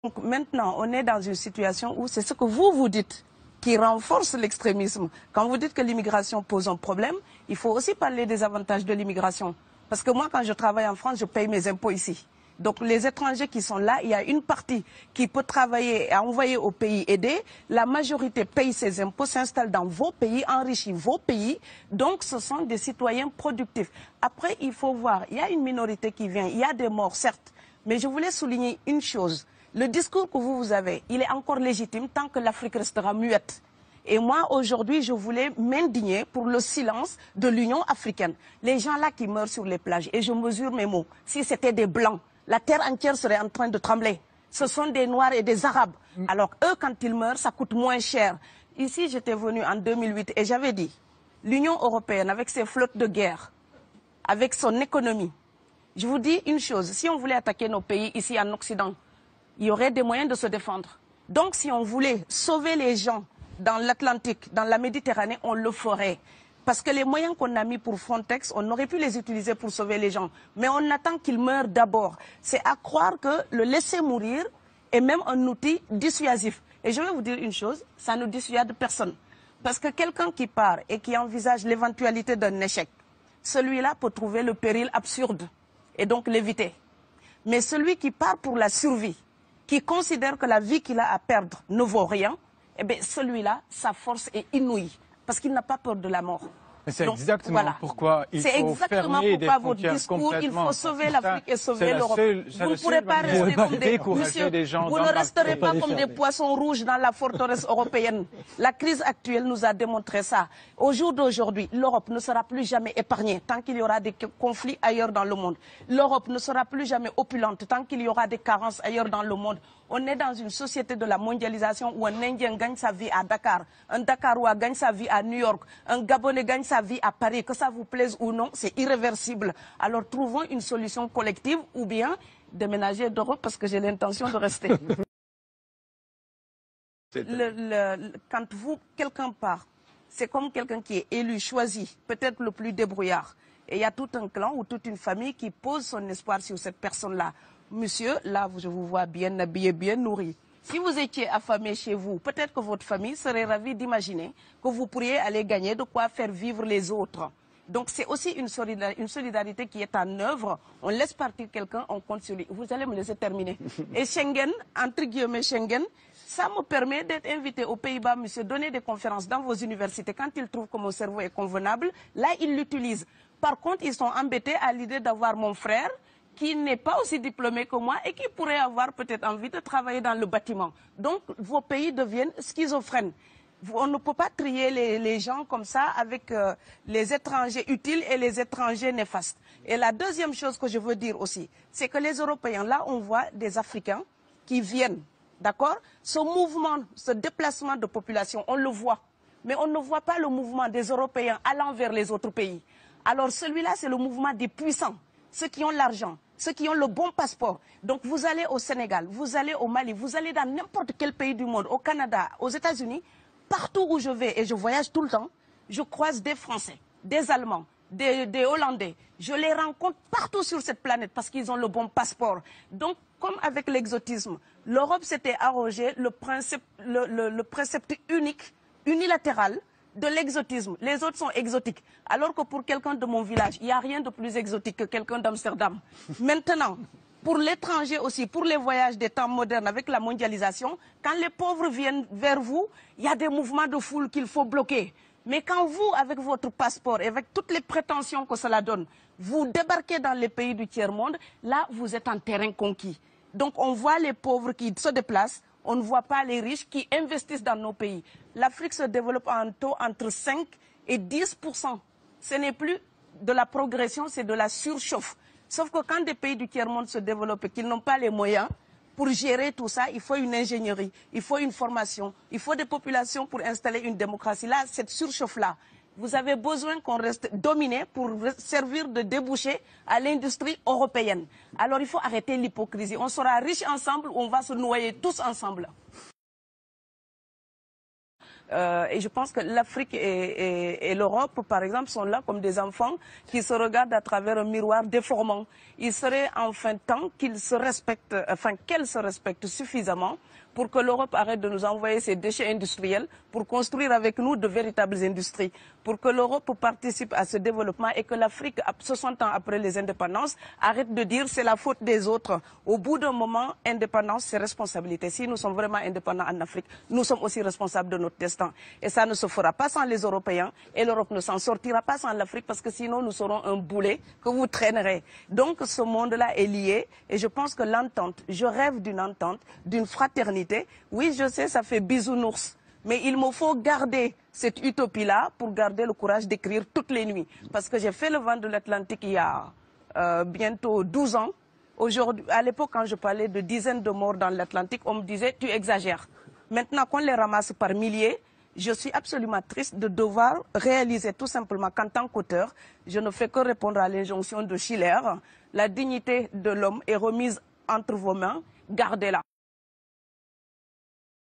Donc maintenant, on est dans une situation où c'est ce que vous dites qui renforce l'extrémisme. Quand vous dites que l'immigration pose un problème, il faut aussi parler des avantages de l'immigration. Parce que moi, quand je travaille en France, je paye mes impôts ici. Donc les étrangers qui sont là, il y a une partie qui peut travailler et envoyer au pays aider. La majorité paye ses impôts, s'installe dans vos pays, enrichit vos pays. Donc ce sont des citoyens productifs. Après, il faut voir, il y a une minorité qui vient, il y a des morts, certes. Mais je voulais souligner une chose. Le discours que vous avez, il est encore légitime tant que l'Afrique restera muette. Et moi, aujourd'hui, je voulais m'indigner pour le silence de l'Union africaine. Les gens là qui meurent sur les plages, et je mesure mes mots, si c'était des Blancs, la terre entière serait en train de trembler. Ce sont des Noirs et des Arabes. Alors eux, quand ils meurent, ça coûte moins cher. Ici, j'étais venu en 2008 et j'avais dit, l'Union européenne, avec ses flottes de guerre, avec son économie, je vous dis une chose, si on voulait attaquer nos pays ici en Occident, il y aurait des moyens de se défendre. Donc si on voulait sauver les gens dans l'Atlantique, dans la Méditerranée, on le ferait. Parce que les moyens qu'on a mis pour Frontex, on aurait pu les utiliser pour sauver les gens. Mais on attend qu'ils meurent d'abord. C'est à croire que le laisser mourir est même un outil dissuasif. Et je vais vous dire une chose, ça ne dissuade personne. Parce que quelqu'un qui part et qui envisage l'éventualité d'un échec, celui-là peut trouver le péril absurde et donc l'éviter. Mais celui qui part pour la survie, qui considère que la vie qu'il a à perdre ne vaut rien, eh bien celui-là, sa force est inouïe, parce qu'il n'a pas peur de la mort. Mais c'est exactement pourquoi il faut fermer des frontières complètement. Il faut sauver l'Afrique et sauver l'Europe. Vous ne pourrez pas rester comme vous ne resterez pas comme des poissons rouges dans la forteresse européenne. La crise actuelle nous a démontré ça. Au jour d'aujourd'hui, l'Europe ne sera plus jamais épargnée tant qu'il y aura des conflits ailleurs dans le monde. L'Europe ne sera plus jamais opulente tant qu'il y aura des carences ailleurs dans le monde. On est dans une société de la mondialisation où un Indien gagne sa vie à Dakar, un Dakarois gagne sa vie à New York, un Gabonais gagne sa vie à Paris. Que ça vous plaise ou non, c'est irréversible. Alors trouvons une solution collective ou bien déménager d'Europe parce que j'ai l'intention de rester. Quand quelqu'un part, c'est comme quelqu'un qui est élu, choisi, peut-être le plus débrouillard. Et il y a tout un clan ou toute une famille qui pose son espoir sur cette personne-là. Monsieur, là, je vous vois bien habillé, bien nourri. Si vous étiez affamé chez vous, peut-être que votre famille serait ravie d'imaginer que vous pourriez aller gagner de quoi faire vivre les autres. Donc c'est aussi une solidarité qui est en œuvre. On laisse partir quelqu'un, on compte sur lui. Vous allez me laisser terminer. Et Schengen, entre guillemets Schengen, ça me permet d'être invité aux Pays-Bas, monsieur, donner des conférences dans vos universités. Quand ils trouvent que mon cerveau est convenable, là, ils l'utilisent. Par contre, ils sont embêtés à l'idée d'avoir mon frère, qui n'est pas aussi diplômé que moi et qui pourrait avoir peut-être envie de travailler dans le bâtiment. Donc, vos pays deviennent schizophrènes. On ne peut pas trier les gens comme ça avec les étrangers utiles et les étrangers néfastes. Et la deuxième chose que je veux dire aussi, c'est que les Européens, là, on voit des Africains qui viennent, d'accord? Ce mouvement, ce déplacement de population, on le voit. Mais on ne voit pas le mouvement des Européens allant vers les autres pays. Alors celui-là, c'est le mouvement des puissants, ceux qui ont l'argent, ceux qui ont le bon passeport. Donc vous allez au Sénégal, vous allez au Mali, vous allez dans n'importe quel pays du monde, au Canada, aux États-Unis, partout où je vais, et je voyage tout le temps, je croise des Français, des Allemands, des Hollandais. Je les rencontre partout sur cette planète parce qu'ils ont le bon passeport. Donc, comme avec l'exotisme, l'Europe s'était arrogé le précepte unique, unilatéral, de l'exotisme. Les autres sont exotiques. Alors que pour quelqu'un de mon village, il n'y a rien de plus exotique que quelqu'un d'Amsterdam. Maintenant, pour l'étranger aussi, pour les voyages des temps modernes avec la mondialisation, quand les pauvres viennent vers vous, il y a des mouvements de foule qu'il faut bloquer. Mais quand vous, avec votre passeport et avec toutes les prétentions que cela donne, vous débarquez dans les pays du tiers-monde, là, vous êtes en terrain conquis. Donc, on voit les pauvres qui se déplacent, on ne voit pas les riches qui investissent dans nos pays. L'Afrique se développe en taux entre 5 et 10%. Ce n'est plus de la progression, c'est de la surchauffe. Sauf que quand des pays du tiers-monde se développent et qu'ils n'ont pas les moyens pour gérer tout ça, il faut une ingénierie, il faut une formation, il faut des populations pour installer une démocratie. Là, cette surchauffe-là, vous avez besoin qu'on reste dominé pour servir de débouché à l'industrie européenne. Alors il faut arrêter l'hypocrisie. On sera riches ensemble ou on va se noyer tous ensemble. Et je pense que l'Afrique et l'Europe, par exemple, sont là comme des enfants qui se regardent à travers un miroir déformant. Il serait enfin temps qu'ils se respectent, enfin qu'elles se respectent suffisamment pour que l'Europe arrête de nous envoyer ses déchets industriels pour construire avec nous de véritables industries, pour que l'Europe participe à ce développement et que l'Afrique, 60 ans après les indépendances, arrête de dire c'est la faute des autres. Au bout d'un moment, indépendance, c'est responsabilité. Si nous sommes vraiment indépendants en Afrique, nous sommes aussi responsables de notre destin. Et ça ne se fera pas sans les Européens et l'Europe ne s'en sortira pas sans l'Afrique parce que sinon nous serons un boulet que vous traînerez. Donc ce monde-là est lié et je pense que l'entente, je rêve d'une entente, d'une fraternité. Oui, je sais, ça fait bisounours. Mais il me faut garder cette utopie-là pour garder le courage d'écrire toutes les nuits. Parce que j'ai fait le vent de l'Atlantique il y a bientôt 12 ans. Aujourd'hui, à l'époque, quand je parlais de dizaines de morts dans l'Atlantique, on me disait « tu exagères ». Maintenant qu'on les ramasse par milliers, je suis absolument triste de devoir réaliser tout simplement qu'en tant qu'auteur, je ne fais que répondre à l'injonction de Schiller. La dignité de l'homme est remise entre vos mains, gardez-la.